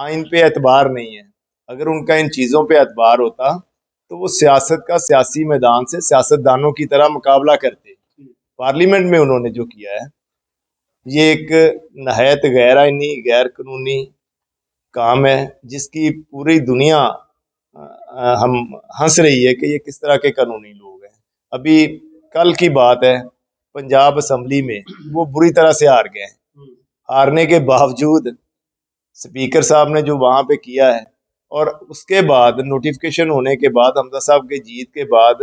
آئین پہ اعتبار نہیں ہے. اگر ان کا ان چیزوں پہ اعتبار ہوتا تو وہ سیاست کا سیاسی میدان سے سیاستدانوں کی طرح مقابلہ کرتے. پارلیمنٹ میں انہوں نے جو کیا ہے یہ ایک نہایت غیر آئینی غیر قانونی کام ہے جس کی پوری دنیا ہم ہنس رہی ہے کہ یہ کس طرح کے قانونی لوگ ہیں. ابھی کل کی بات ہے پنجاب اسمبلی میں وہ بری طرح سے ہار گئے ہیں. ہارنے کے باوجود اسپیکر صاحب نے جو وہاں پہ کیا ہے اور اس کے بعد نوٹیفکیشن ہونے کے بعد حمزہ صاحب کے جیت کے بعد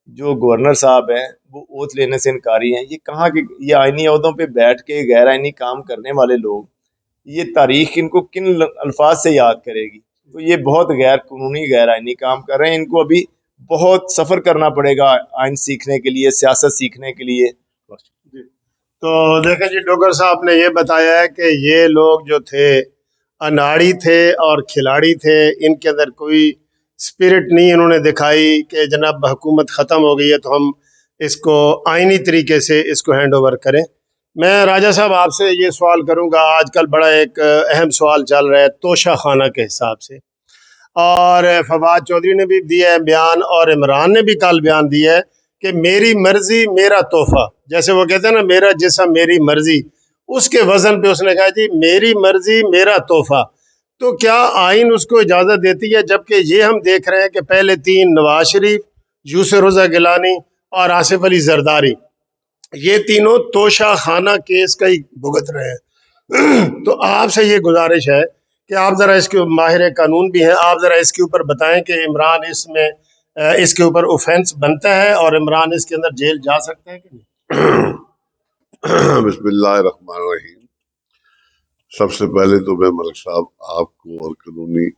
جو گورنر صاحب ہیں وہ اوتھ لینے سے انکاری ہیں. یہ کہاں کے یہ آئینی عہدوں پہ بیٹھ کے غیر آئینی کام کرنے والے لوگ یہ تاریخ ان کو کن الفاظ سے یاد کرے گی. تو یہ بہت غیر قانونی غیر آئینی کام کر رہے ہیں. ان کو ابھی بہت سفر کرنا پڑے گا آئین سیکھنے کے لیے سیاست سیکھنے کے لیے. تو دیکھیں جی ڈوگر صاحب نے یہ بتایا ہے کہ یہ لوگ جو تھے اناڑی تھے اور کھلاڑی تھے. ان کے اندر کوئی اسپرٹ نہیں انہوں نے دکھائی کہ جناب حکومت ختم ہو گئی ہے تو ہم اس کو آئینی طریقے سے اس کو ہینڈ اوور کریں. میں راجہ صاحب آپ سے یہ سوال کروں گا. آج کل بڑا ایک اہم سوال چل رہا ہے توشہ خانہ کے حساب سے, اور فواد چودھری نے بھی دیا ہے بیان اور عمران نے بھی کل بیان دیا ہے کہ میری مرضی میرا تحفہ. جیسے وہ کہتے ہیں نا میرا جسم میری مرضی, اس کے وزن پہ اس نے کہا جی میری مرضی میرا تحفہ. تو کیا آئین اس کو اجازت دیتی ہے؟ جبکہ یہ ہم دیکھ رہے ہیں کہ پہلے تین نواز شریف, یوسف رضا گیلانی اور آصف علی زرداری یہ تینوں توشہ خانہ کیس کا ہی بھگت رہے ہیں. تو آپ سے یہ گزارش ہے کہ آپ ذرا اس کے ماہر قانون بھی ہیں, آپ ذرا اس کے اوپر بتائیں کہ عمران اس میں اس کے اوپر اوفینس بنتا ہے اور عمران اس کے اندر جیل جا سکتے ہیں کہ نہیں؟ بسم اللہ الرحمن الرحیم. سب سے پہلے تو میں ملک صاحب آپ کو اور قانونی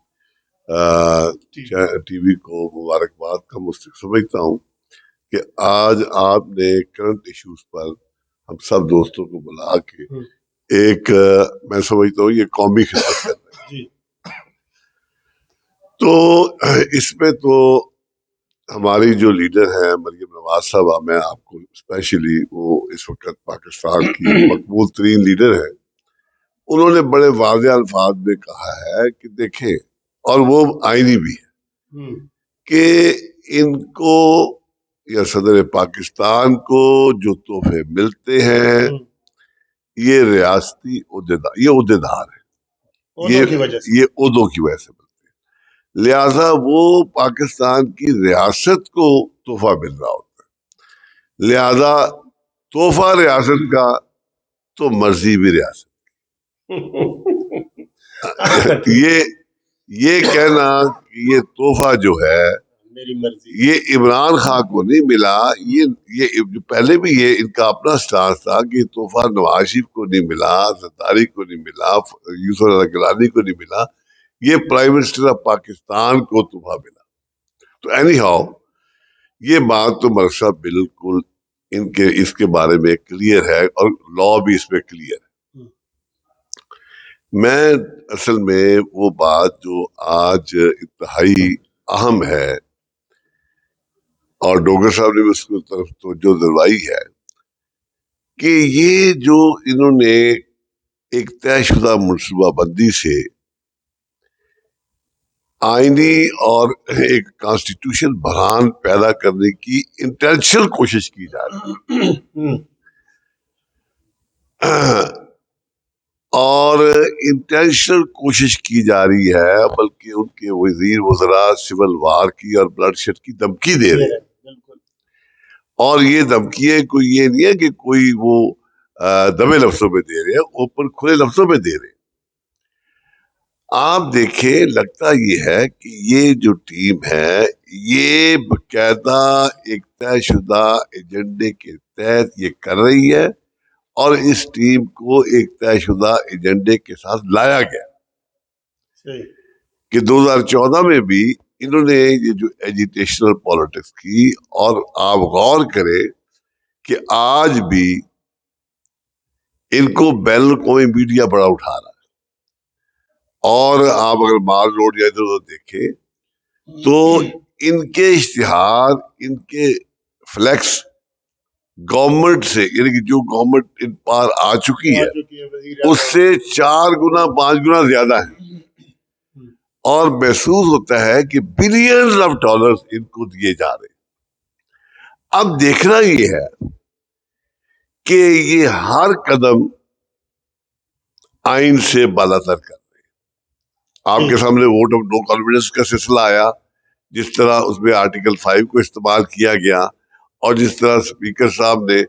ٹی وی کو مبارکباد کا مستحق سمجھتا ہوں کہ آج آپ نے کرنٹ ایشوز پر ہم سب دوستوں کو بلا کے ایک میں سمجھتا ہوں یہ قومی خدمت کر رہے ہیں. تو اس میں تو ہماری جو لیڈر ہیں مریم نواز صاحبہ, میں آپ کو اسپیشلی وہ اس وقت پاکستان کی مقبول ترین لیڈر ہیں, انہوں نے بڑے واضح الفاظ میں کہا ہے کہ دیکھیں, اور وہ آئینی بھی ہے, کہ ان کو یا صدر پاکستان کو جو تحفے ملتے ہیں یہ ریاستی عہدیدار, یہ عہدیدار ہے, یہ عہدوں کی وجہ سے ملتے ہیں, لہذا وہ پاکستان کی ریاست کو تحفہ مل رہا ہوتا ہے. لہذا تحفہ ریاست کا تو مرضی بھی ریاست. یہ کہنا کہ یہ تحفہ جو ہے یہ عمران خان کو نہیں ملا, یہ پہلے بھی یہ ان کا اپنا سٹانس تھا کہ تحفہ نواز شریف کو نہیں ملا, زرداری کو نہیں ملا, یوسف رضا گیلانی کو نہیں ملا, یہ پرائم منسٹر آف پاکستان کو تحفہ ملا. تو اینی ہاؤ یہ بات تو مرشا بالکل ان کے اس کے بارے میں کلیئر ہے اور لا بھی اس میں کلیئر ہے. میں اصل میں وہ بات جو آج انتہائی اہم ہے اور ڈوگر صاحب نے بھی اس کی طرف توجہ دلوائی ہے کہ یہ جو انہوں نے ایک طے شدہ منصوبہ بندی سے آئینی اور ایک کانسٹیٹیوشن بحران پیدا کرنے کی انٹینشنل کوشش کی جا رہی ہے, اور انٹینشنل کوشش کی جا رہی ہے, بلکہ ان کے وزیر وزراء سول وار کی اور بلڈ شیڈ کی دھمکی دے رہے ہیں. اور یہ دھمکیاں کوئی یہ نہیں ہے کہ کوئی وہ دبے لفظوں میں دے رہے ہیں, اوپن کھلے لفظوں میں دے رہے ہیں. آپ دیکھیں, لگتا یہ ہے کہ یہ جو ٹیم ہے یہ باقاعدہ ایک طے شدہ ایجنڈے کے تحت یہ کر رہی ہے, اور اس ٹیم کو ایک طے شدہ ایجنڈے کے ساتھ لایا گیا کہ 2014 میں بھی انہوں نے یہ جو ایجیٹیشنل پالیٹکس کی, اور آپ غور کریں کہ آج بھی ان کو بین الاقوامی میڈیا بڑا اٹھا رہا ہے. اور آپ اگر مال روڈ یا ادھر ادھر دیکھیں تو ان کے اشتہار, ان کے فلیکس گورنمنٹ سے, یعنی کہ جو گورنمنٹ ان پار آ چکی ہے اس سے 4 گنا 5 گنا زیادہ ہے. اور محسوس ہوتا ہے کہ بلینز آف ڈالرز ان کو دیے جا رہے ہیں۔ اب دیکھنا یہ ہے کہ یہ ہر قدم آئین سے بالاتر کر رہے ہیں۔ آپ کے سامنے ووٹ آف نو کانفیڈنس کا سلسلہ آیا، جس طرح اس میں آرٹیکل 5 کو استعمال کیا گیا، اور جس طرح اسپیکر صاحب نے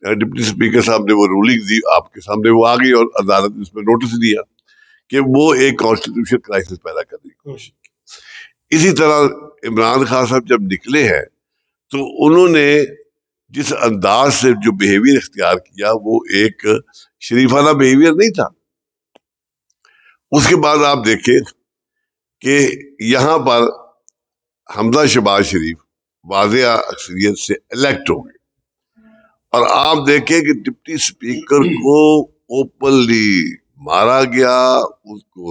ڈپٹی اسپیکر صاحب نے وہ رولنگ دی، آپ کے سامنے وہ آ گئی، اور عدالت نے اس میں نوٹس دیا کہ وہ ایک کانسٹیٹیوشن کرائسس پیدا کرنے کی کوشش کی۔ اسی طرح عمران خان صاحب جب نکلے ہیں تو انہوں نے جس انداز سے جو بیہیویئر اختیار کیا وہ ایک شریفانہ بیہیویئر نہیں تھا۔ اس کے بعد آپ دیکھیں کہ یہاں پر حمزہ شہباز شریف واضح اکثریت سے الیکٹ ہو گئے، اور آپ دیکھیں کہ ڈپٹی اسپیکر کو اوپنلی مارا گیا، اس کو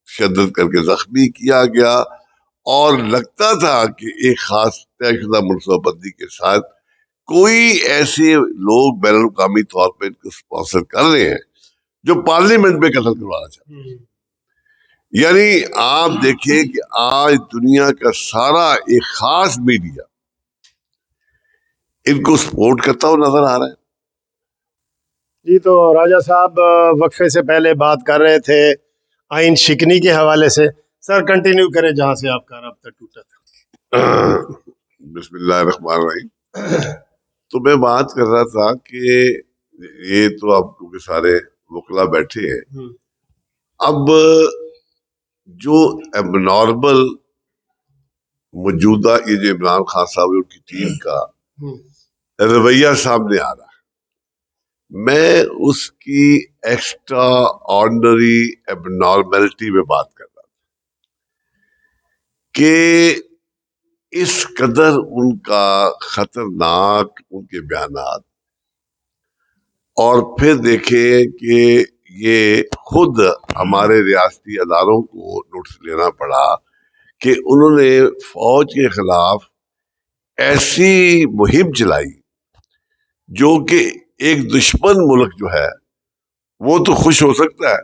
شدت کر کے زخمی کیا گیا، اور لگتا تھا کہ ایک خاص طے شدہ منصوبہ بندی کے ساتھ کوئی ایسے لوگ بین الاقوامی طور پہ ان کو اسپانسر کر رہے ہیں جو پارلیمنٹ میں قتل کروانا چاہتے ہیں۔ یعنی آپ دیکھیں کہ آج دنیا کا سارا ایک خاص میڈیا ان کو سپورٹ کرتا ہوا نظر آ رہا ہے۔ جی، تو راجہ صاحب وقفے سے پہلے بات کر رہے تھے آئین شکنی کے حوالے سے، سر کنٹینیو کریں جہاں سے آپ کا رابطہ ٹوٹا تھا۔ بسم اللہ الرحمن الرحیم۔ تو میں بات کر رہا تھا کہ یہ تو آپ کے سارے وکلا بیٹھے ہیں، اب جو اب نارمل موجودہ یہ جو عمران خان صاحب ان کی ٹیم کا رویہ سامنے آ رہا ہے، میں اس کی ایکسٹرا آرڈنری اب نارملٹی میں بات کر رہا تھا کہ اس قدر ان کا خطرناک ان کے بیانات، اور پھر دیکھیں کہ یہ خود ہمارے ریاستی اداروں کو نوٹس لینا پڑا کہ انہوں نے فوج کے خلاف ایسی مہم چلائی جو کہ ایک دشمن ملک جو ہے وہ تو خوش ہو سکتا ہے،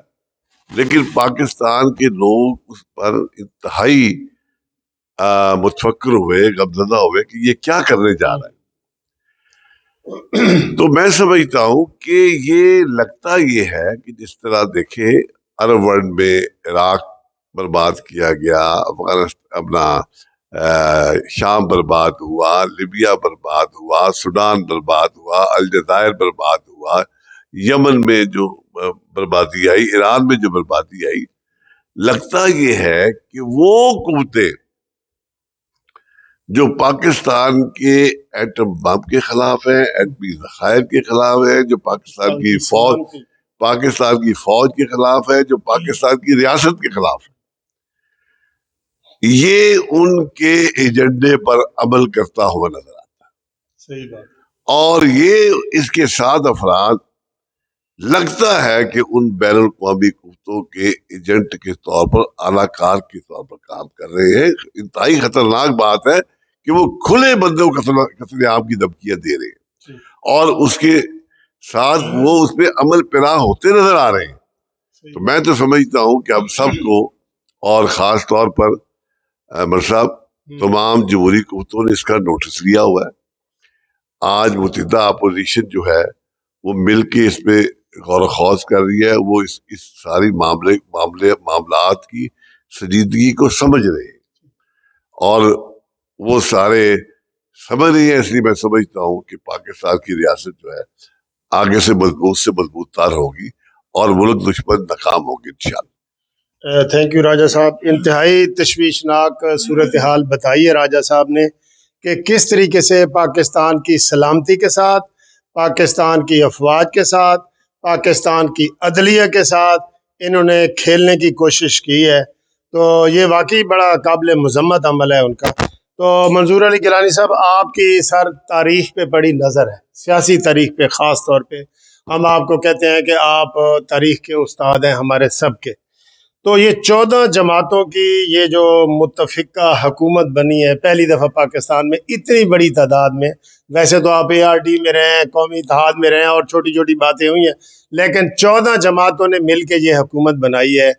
لیکن پاکستان کے لوگ اس پر انتہائی متفکر ہوئے، غمزدہ ہوئے کہ یہ کیا کرنے جا رہا ہے۔ تو میں سمجھتا ہوں کہ یہ لگتا یہ ہے کہ جس طرح دیکھیں عرب ورلڈ میں عراق برباد کیا گیا، افغانستان اپنا شام برباد ہوا، لیبیا برباد ہوا، سوڈان برباد ہوا، الجزائر برباد ہوا، یمن میں جو بربادی آئی، ایران میں جو بربادی آئی، لگتا یہ ہے کہ وہ قوتیں جو پاکستان کے ایٹم بم کے خلاف ہیں، ایٹمی ذخائر کے خلاف ہیں، جو پاکستان کی فوج کے خلاف ہے، جو پاکستان کی ریاست کے خلاف ہے، یہ ان کے ایجنڈے پر عمل کرتا ہوا نظر آتا ہے۔ صحیح بات۔ اور یہ اس کے ساتھ افراد لگتا ہے کہ ان بین الاقوامی قوتوں کے ایجنٹ کے طور پر، اعلی کار کے طور پر کام کر رہے ہیں۔ انتہائی خطرناک بات ہے کہ وہ کھلے بندوں قتل عام کی دھمکیاں دے رہے ہیں، اور اس کے ساتھ وہ اس پہ عمل پیرا ہوتے نظر آ رہے ہیں۔ تو میں تو سمجھتا ہوں کہ ہم سب کو، اور خاص طور پر صاحب تمام جمہوری قوتوں نے اس کا نوٹس لیا ہوا ہے۔ آج متحدہ اپوزیشن جو ہے وہ مل کے اس پہ غور و خوض کر رہی ہے، وہ اس ساری معاملات کی سنجیدگی کو سمجھ رہے ہیں، اور وہ سارے سمجھ رہی ہیں۔ اس لیے میں سمجھتا ہوں کہ پاکستان کی ریاست جو ہے آگے سے مضبوط تر ہوگی، اور ملک دشمن ناکام ہوگی انشاءاللہ۔ تھینک یو راجہ صاحب، انتہائی تشویشناک صورتحال بتائی ہے راجہ صاحب نے کہ کس طریقے سے پاکستان کی سلامتی کے ساتھ، پاکستان کی افواج کے ساتھ، پاکستان کی عدلیہ کے ساتھ انہوں نے کھیلنے کی کوشش کی ہے۔ تو یہ واقعی بڑا قابل مذمت عمل ہے ان کا۔ تو منظور علی گیلانی صاحب، آپ کی سر تاریخ پہ بڑی نظر ہے، سیاسی تاریخ پہ خاص طور پہ ہم آپ کو کہتے ہیں کہ آپ تاریخ کے استاد ہیں ہمارے سب کے۔ تو یہ 14 جماعتوں کی یہ جو متفقہ حکومت بنی ہے پہلی دفعہ پاکستان میں اتنی بڑی تعداد میں، ویسے تو آپ ARD میں رہے ہیں، قومی اتحاد میں رہے ہیں، اور چھوٹی چھوٹی باتیں ہوئی ہیں، لیکن 14 جماعتوں نے مل کے یہ حکومت بنائی ہے۔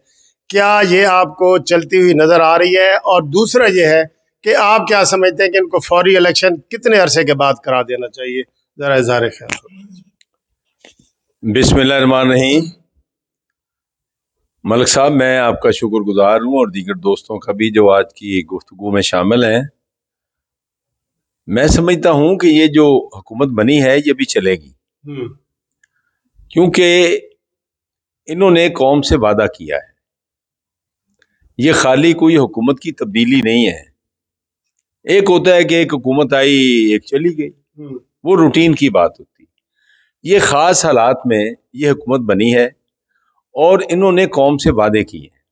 کیا یہ آپ کو چلتی ہوئی نظر آ رہی ہے؟ اور دوسرا یہ ہے کہ آپ کیا سمجھتے ہیں کہ ان کو فوری الیکشن کتنے عرصے کے بعد کرا دینا چاہیے؟ ذرا اظہار خیال کریں۔ بسم اللہ الرحمن الرحیم۔ ملک صاحب، میں آپ کا شکر گزار ہوں اور دیگر دوستوں کا بھی جو آج کی گفتگو میں شامل ہیں۔ میں سمجھتا ہوں کہ یہ جو حکومت بنی ہے یہ بھی چلے گی، کیونکہ انہوں نے قوم سے وعدہ کیا ہے۔ یہ خالی کوئی حکومت کی تبدیلی نہیں ہے۔ ایک ہوتا ہے کہ ایک حکومت آئی ایک چلی گئی، وہ روٹین کی بات ہوتی ہے۔ یہ خاص حالات میں یہ حکومت بنی ہے اور انہوں نے قوم سے وعدے کیے ہیں۔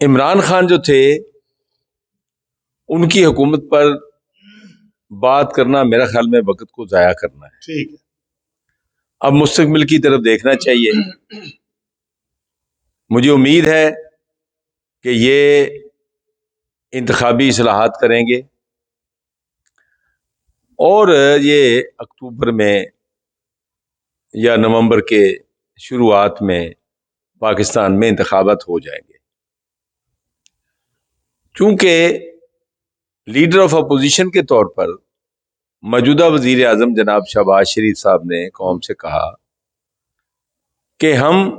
عمران خان جو تھے ان کی حکومت پر بات کرنا میرا خیال میں وقت کو ضائع کرنا ہے۔ ٹھیک ہے، اب مستقبل کی طرف دیکھنا چاہیے۔ مجھے امید ہے کہ یہ انتخابی اصلاحات کریں گے اور یہ اکتوبر میں یا نومبر کے شروعات میں پاکستان میں انتخابات ہو جائیں گے، چونکہ لیڈر آف اپوزیشن کے طور پر موجودہ وزیر اعظم جناب شہباز شریف صاحب نے قوم سے کہا کہ ہم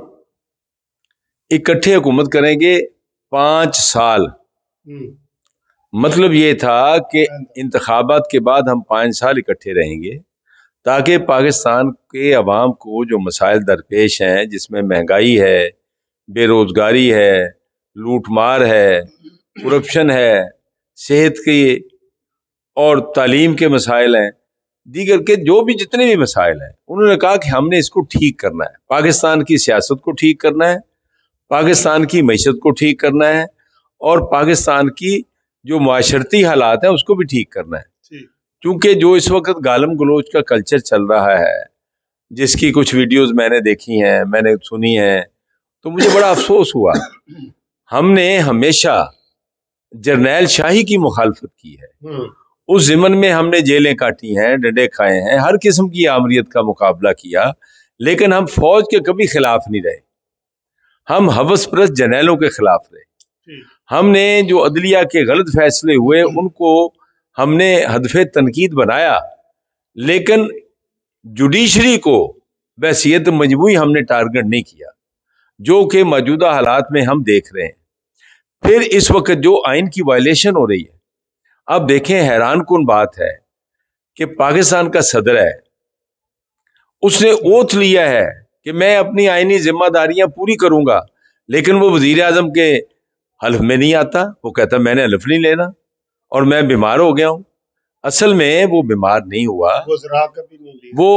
اکٹھے حکومت کریں گے 5 سال۔ مطلب یہ تھا کہ انتخابات کے بعد ہم 5 سال اکٹھے رہیں گے تاکہ پاکستان کے عوام کو جو مسائل درپیش ہیں، جس میں مہنگائی ہے، بے روزگاری ہے، لوٹ مار ہے، کرپشن ہے، صحت کی اور تعلیم کے مسائل ہیں، دیگر کے جو بھی جتنے بھی مسائل ہیں، انہوں نے کہا کہ ہم نے اس کو ٹھیک کرنا ہے۔ پاکستان کی سیاست کو ٹھیک کرنا ہے، پاکستان کی معیشت کو ٹھیک کرنا ہے اور پاکستان کی جو معاشرتی حالات ہیں اس کو بھی ٹھیک کرنا ہے۔ کیونکہ جو اس وقت گالم گلوچ کا کلچر چل رہا ہے، جس کی کچھ ویڈیوز میں نے دیکھی ہیں، میں نے سنی ہیں، تو مجھے بڑا افسوس ہوا۔ ہم نے ہمیشہ جرنیل شاہی کی مخالفت کی ہے، اس ضمن میں ہم نے جیلیں کاٹی ہیں، ڈنڈے کھائے ہیں، ہر قسم کی آمریت کا مقابلہ کیا، لیکن ہم فوج کے کبھی خلاف نہیں رہے۔ ہم ہوس پرست جرنیلوں کے خلاف رہے۔ ہم نے جو عدلیہ کے غلط فیصلے ہوئے ان کو ہم نے ہدف تنقید بنایا، لیکن جوڈیشری کو بحیثیت مجموعی ہم نے ٹارگٹ نہیں کیا، جو کہ موجودہ حالات میں ہم دیکھ رہے ہیں۔ پھر اس وقت جو آئین کی وائلیشن ہو رہی ہے، اب دیکھیں، حیران کن بات ہے کہ پاکستان کا صدر ہے، اس نے اوتھ لیا ہے کہ میں اپنی آئینی ذمہ داریاں پوری کروں گا، لیکن وہ وزیر اعظم کے حلف میں نہیں آتا۔ وہ کہتا میں نے حلف نہیں لینا اور میں بیمار ہو گیا ہوں۔ اصل میں وہ بیمار نہیں ہوا، وہ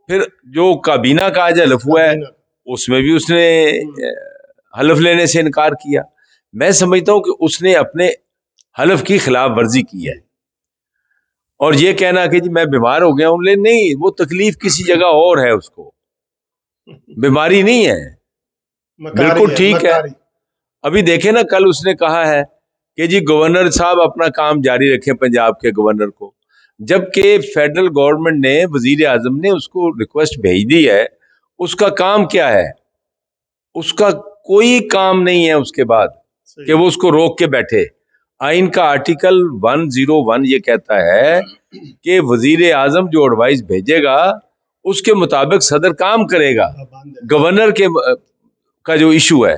پھر جو کابینہ کا آج حلف ہوا ہے اس میں بھی اس نے حلف لینے سے انکار کیا۔ میں سمجھتا ہوں کہ اس نے اپنے حلف کی خلاف ورزی کی ہے، اور یہ کہنا کہ جی میں بیمار ہو گیا ہوں، لیکن نہیں، وہ تکلیف کسی جگہ اور ہے، اس کو بیماری نہیں ہے، بالکل ٹھیک ہے۔ ابھی دیکھیں نا، کل اس نے کہا ہے کہ جی گورنر صاحب اپنا کام جاری رکھیں، پنجاب کے گورنر کو، جبکہ فیڈرل گورنمنٹ نے، وزیر اعظم نے اس کو ریکویسٹ بھیج دی ہے۔ اس کا کام کیا ہے؟ اس کا کوئی کام نہیں ہے اس کے بعد کہ وہ اس کو روک کے بیٹھے۔ آئین کا آرٹیکل 101 یہ کہتا ہے کہ وزیر اعظم جو ایڈوائز بھیجے گا اس کے مطابق صدر کام کرے گا۔ گورنر کا جو ایشو ہے،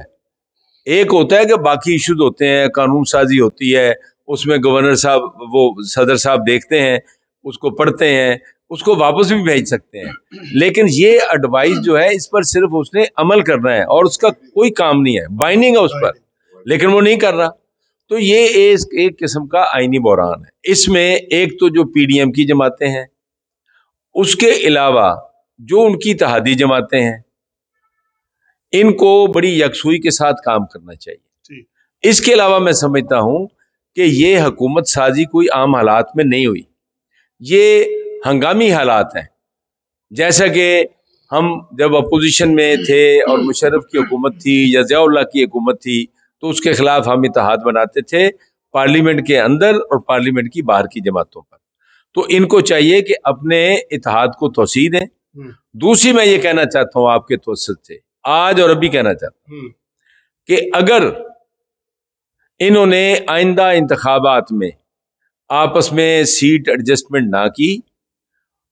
ایک ہوتا ہے کہ باقی ایشوز ہوتے ہیں، قانون سازی ہوتی ہے، اس میں گورنر صاحب، وہ صدر صاحب دیکھتے ہیں، اس کو پڑھتے ہیں، اس کو واپس بھی بھیج سکتے ہیں، لیکن یہ ایڈوائز جو ہے اس پر صرف اس نے عمل کرنا ہے اور اس کا کوئی کام نہیں ہے، بائنڈنگ ہے اس پر، لیکن وہ نہیں کر رہا۔ تو یہ ایک قسم کا آئینی بحران ہے۔ اس میں ایک تو جو پی ڈی ایم کی جماعتیں ہیں، اس کے علاوہ جو ان کی اتحادی جماعتیں ہیں، ان کو بڑی یکسوئی کے ساتھ کام کرنا چاہیے۔ اس کے علاوہ میں سمجھتا ہوں کہ یہ حکومت سازی کوئی عام حالات میں نہیں ہوئی، یہ ہنگامی حالات ہیں۔ جیسا کہ ہم جب اپوزیشن میں تھے اور مشرف کی حکومت تھی یا ضیاء اللہ کی حکومت تھی تو اس کے خلاف ہم اتحاد بناتے تھے، پارلیمنٹ کے اندر اور پارلیمنٹ کی باہر کی جماعتوں پر۔ تو ان کو چاہیے کہ اپنے اتحاد کو توسیع دیں۔ دوسری میں یہ کہنا چاہتا ہوں آپ کے توسط سے، آج اور ابھی کہنا چاہتا ہوں کہ اگر انہوں نے آئندہ انتخابات میں آپس میں سیٹ ایڈجسٹمنٹ نہ کی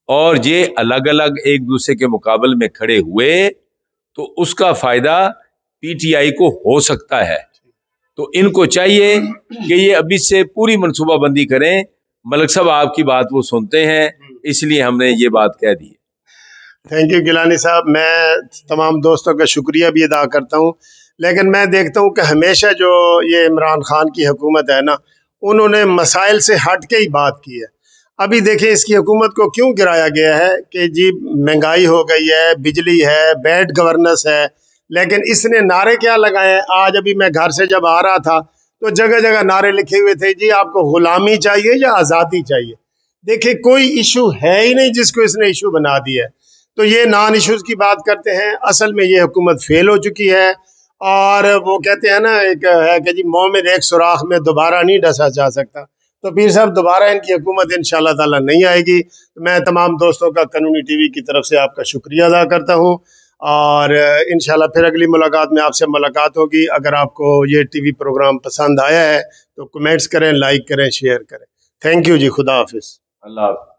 اور یہ الگ الگ ایک دوسرے کے مقابل میں کھڑے ہوئے تو اس کا فائدہ پی ٹی آئی کو ہو سکتا ہے. تو ان کو چاہیے کہ یہ ابھی سے پوری منصوبہ بندی کریں. ملک صاحب آپ کی بات وہ سنتے ہیں، اس لیے ہم نے یہ بات کہہ دی. تھینک یو گیلانی صاحب. میں تمام دوستوں کا شکریہ بھی ادا کرتا ہوں، لیکن میں دیکھتا ہوں کہ ہمیشہ جو یہ عمران خان کی حکومت ہے نا، انہوں نے مسائل سے ہٹ کے ہی بات کی ہے. ابھی دیکھیں اس کی حکومت کو کیوں گرایا گیا ہے کہ جی مہنگائی ہو گئی ہے، بجلی ہے، بیڈ گورننس ہے، لیکن اس نے نعرے کیا لگائے ہیں. آج ابھی میں گھر سے جب آ رہا تھا تو جگہ جگہ نعرے لکھے ہوئے تھے، جی آپ کو غلامی چاہیے یا آزادی چاہیے. دیکھیں کوئی ایشو ہے ہی نہیں جس کو اس نے ایشو بنا دیا ہے. تو یہ نان ایشوز کی بات کرتے ہیں. اصل میں یہ حکومت فیل ہو چکی ہے، اور وہ کہتے ہیں نا ایک ہے کہ جی مومن ایک سوراخ میں دوبارہ نہیں ڈسا جا سکتا. تو پیر صاحب دوبارہ ان کی حکومت انشاءاللہ تعالی نہیں آئے گی. میں تمام دوستوں کا قانونی ٹی وی کی طرف سے آپ کا شکریہ ادا کرتا ہوں، اور انشاءاللہ پھر اگلی ملاقات میں آپ سے ملاقات ہوگی. اگر آپ کو یہ ٹی وی پروگرام پسند آیا ہے تو کمنٹس کریں، لائک کریں، شیئر کریں. تھینک یو جی. خدا حافظ. اللہ حافظ.